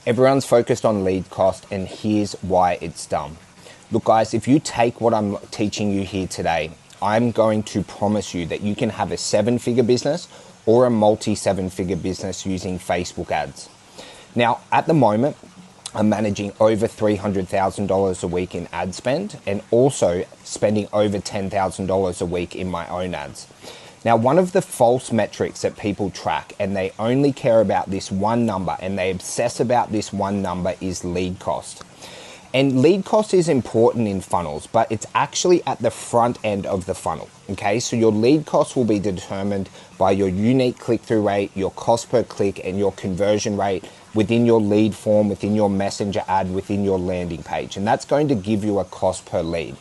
Everyone's focused on lead cost, and here's why it's dumb. Look guys, if you take what I'm teaching you here today, I'm going to promise you that you can have a 7-figure business or a multi-7-figure business using Facebook ads. Now, at the moment, I'm managing over $300,000 a week in ad spend and also spending over $10,000 a week in my own ads. Now, one of the false metrics that people track, and they only care about this one number and they obsess about this one number, is lead cost. And lead cost is important in funnels, but it's actually at the front end of the funnel, okay? So your lead cost will be determined by your unique click-through rate, your cost per click, and your conversion rate within your lead form, within your messenger ad, within your landing page. And that's going to give you a cost per lead.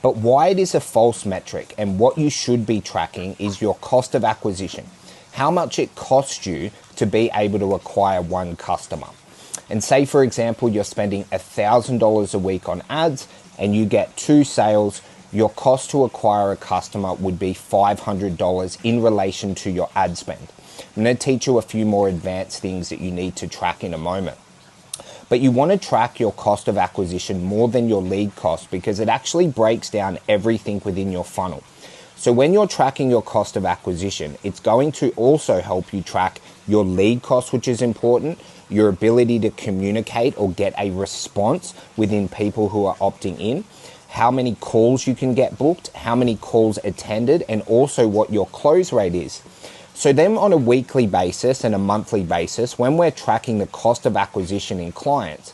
But why it is a false metric and what you should be tracking is your cost of acquisition. How much it costs you to be able to acquire one customer. And say, for example, you're spending $1,000 a week on ads and you get 2 sales, your cost to acquire a customer would be $500 in relation to your ad spend. I'm going to teach you a few more advanced things that you need to track in a moment. But you want to track your cost of acquisition more than your lead cost because it actually breaks down everything within your funnel. So when you're tracking your cost of acquisition, it's going to also help you track your lead cost, which is important, your ability to communicate or get a response within people who are opting in, how many calls you can get booked, how many calls attended, and also what your close rate is. So then on a weekly basis and a monthly basis, when we're tracking the cost of acquisition in clients,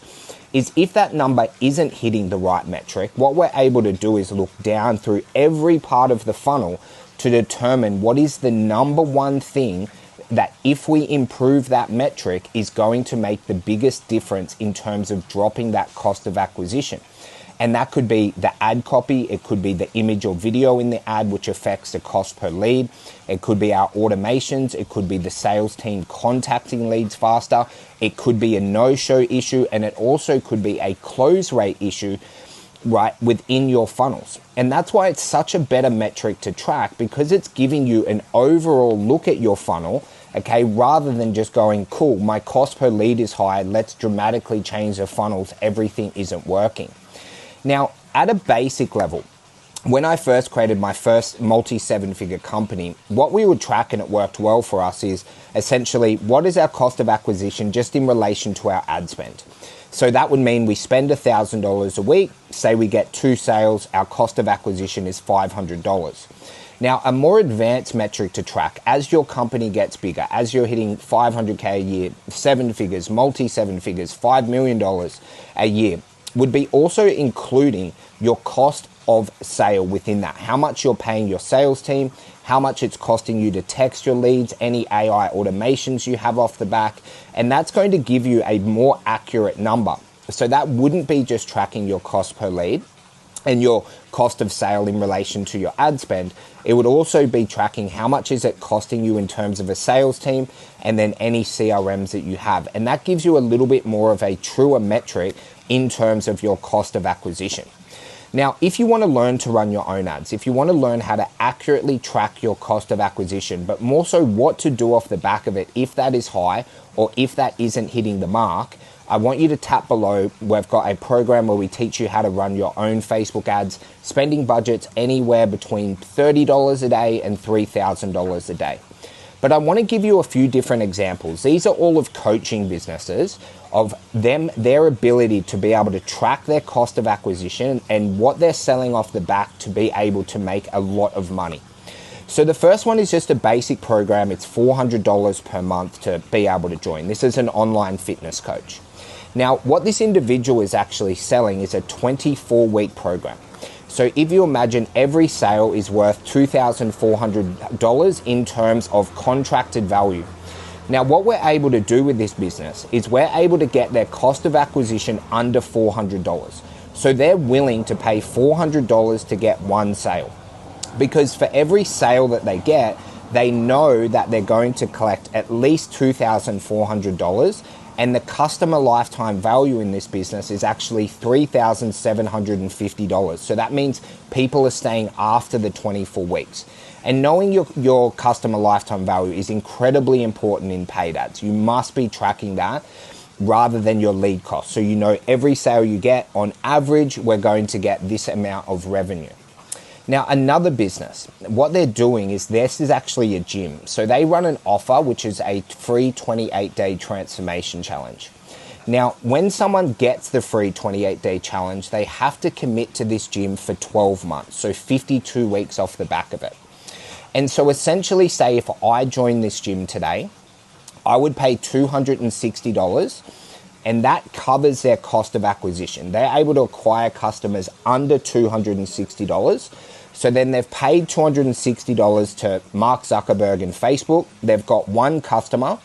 is if that number isn't hitting the right metric, what we're able to do is look down through every part of the funnel to determine what is the number one thing that if we improve that metric is going to make the biggest difference in terms of dropping that cost of acquisition. And that could be the ad copy, it could be the image or video in the ad, which affects the cost per lead. It could be our automations, it could be the sales team contacting leads faster, it could be a no-show issue, and it also could be a close rate issue right within your funnels. And that's why it's such a better metric to track, because it's giving you an overall look at your funnel, okay, rather than just going, cool, my cost per lead is high, let's dramatically change the funnels, everything isn't working. Now, at a basic level, when I first created my first multi-7-figure company, what we would track, and it worked well for us, is essentially what is our cost of acquisition just in relation to our ad spend. So that would mean we spend $1,000 a week, say we get 2 sales, our cost of acquisition is $500. Now, a more advanced metric to track as your company gets bigger, as you're hitting $500K a year, 7 figures, multi-7 figures, $5 million a year, would be also including your cost of sale within that. How much you're paying your sales team, how much it's costing you to text your leads, any AI automations you have off the back, and that's going to give you a more accurate number. So that wouldn't be just tracking your cost per lead and your cost of sale in relation to your ad spend. It would also be tracking how much is it costing you in terms of a sales team and then any CRMs that you have. And that gives you a little bit more of a truer metric in terms of your cost of acquisition. Now, if you want to learn to run your own ads, if you want to learn how to accurately track your cost of acquisition, but more so what to do off the back of it if that is high or if that isn't hitting the mark, I want you to tap below. We've got a program where we teach you how to run your own Facebook ads, spending budgets anywhere between $30 a day and $3,000 a day. But I want to give you a few different examples. These are all of coaching businesses, of their ability to be able to track their cost of acquisition and what they're selling off the back to be able to make a lot of money. So the first one is just a basic program. It's $400 per month to be able to join. This is an online fitness coach. Now, what this individual is actually selling is a 24-week program. So if you imagine every sale is worth $2,400 in terms of contracted value. Now, what we're able to do with this business is we're able to get their cost of acquisition under $400. So they're willing to pay $400 to get one sale, because for every sale that they get, they know that they're going to collect at least $2,400, and the customer lifetime value in this business is actually $3,750. So that means people are staying after the 24 weeks. And knowing your customer lifetime value is incredibly important in paid ads. You must be tracking that. rather than your lead cost. So you know every sale you get, on average, we're going to get this amount of revenue. Now, another business, what they're doing is, this is actually a gym. So they run an offer, which is a free 28-day transformation challenge. Now, when someone gets the free 28-day challenge, they have to commit to this gym for 12 months, so 52 weeks off the back of it. And so essentially, say if I join this gym today, I would pay $260, and that covers their cost of acquisition. They're able to acquire customers under $260. So then they've paid $260 to Mark Zuckerberg and Facebook. They've got one customer,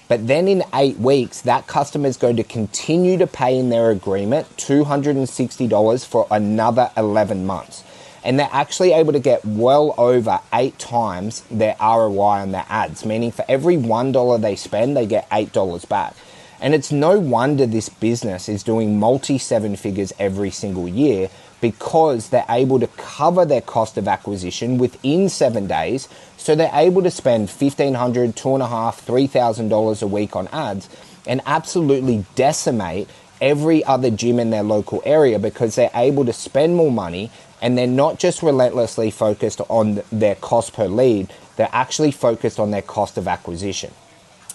but then in 8 weeks, that customer is going to continue to pay in their agreement $260 for another 11 months. And they're actually able to get well over 8 times their ROI on their ads, meaning for every $1 they spend, they get $8 back. And it's no wonder this business is doing multi-7 figures every single year, because they're able to cover their cost of acquisition within 7 days. So they're able to spend $1,500, $2,500, $3,000 a week on ads and absolutely decimate every other gym in their local area, because they're able to spend more money, and they're not just relentlessly focused on their cost per lead, they're actually focused on their cost of acquisition.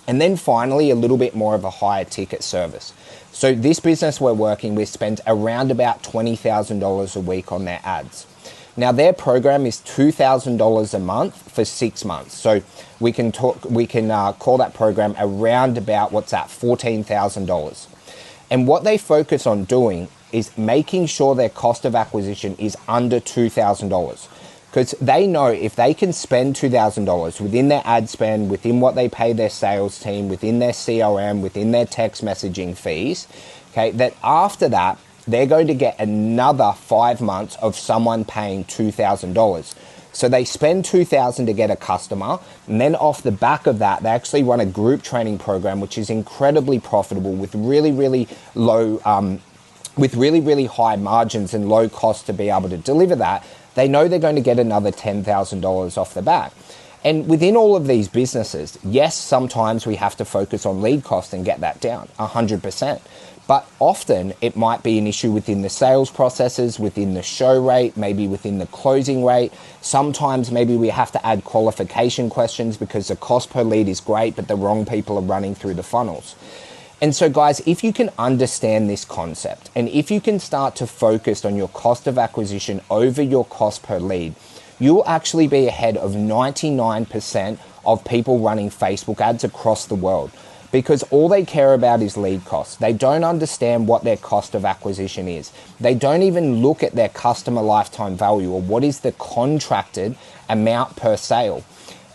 And then finally, a little bit more of a higher ticket service. So this business we're working with spends around about $20,000 a week on their ads. Now their program is $2,000 a month for 6 months. So we can call that program around about, what's that, $14,000. And what they focus on doing is making sure their cost of acquisition is under $2,000. Because they know if they can spend $2,000 within their ad spend, within what they pay their sales team, within their CRM, within their text messaging fees, okay, that after that, they're going to get another 5 months of someone paying $2,000. So they spend $2,000 to get a customer, and then off the back of that, they actually run a group training program, which is incredibly profitable with really low, with really high margins and low cost to be able to deliver that. They know they're going to get another $10,000 off the bat. And within all of these businesses, yes, sometimes we have to focus on lead cost and get that down 100%. But often it might be an issue within the sales processes, within the show rate, maybe within the closing rate. Sometimes maybe we have to add qualification questions because the cost per lead is great, but the wrong people are running through the funnels. And so guys, if you can understand this concept, and if you can start to focus on your cost of acquisition over your cost per lead, you'll actually be ahead of 99% of people running Facebook ads across the world, because all they care about is lead costs. They don't understand what their cost of acquisition is. They don't even look at their customer lifetime value, or what is the contracted amount per sale.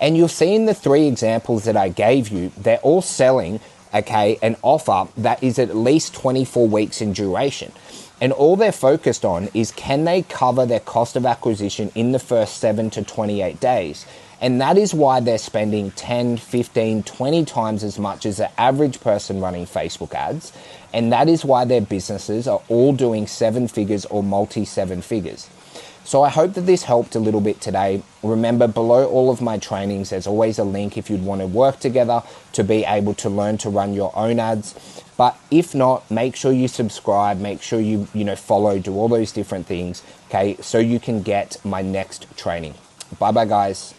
And you'll see in the 3 examples that I gave you, they're all selling an offer that is at least 24 weeks in duration. And all they're focused on is, can they cover their cost of acquisition in the first 7 to 28 days? And that is why they're spending 10, 15, 20 times as much as the average person running Facebook ads. And that is why their businesses are all doing 7 figures or multi-7 figures. So I hope that this helped a little bit today. Remember, below all of my trainings, there's always a link if you'd want to work together to be able to learn to run your own ads. But if not, make sure you subscribe, make sure you follow, do all those different things, okay, so you can get my next training. Bye-bye, guys.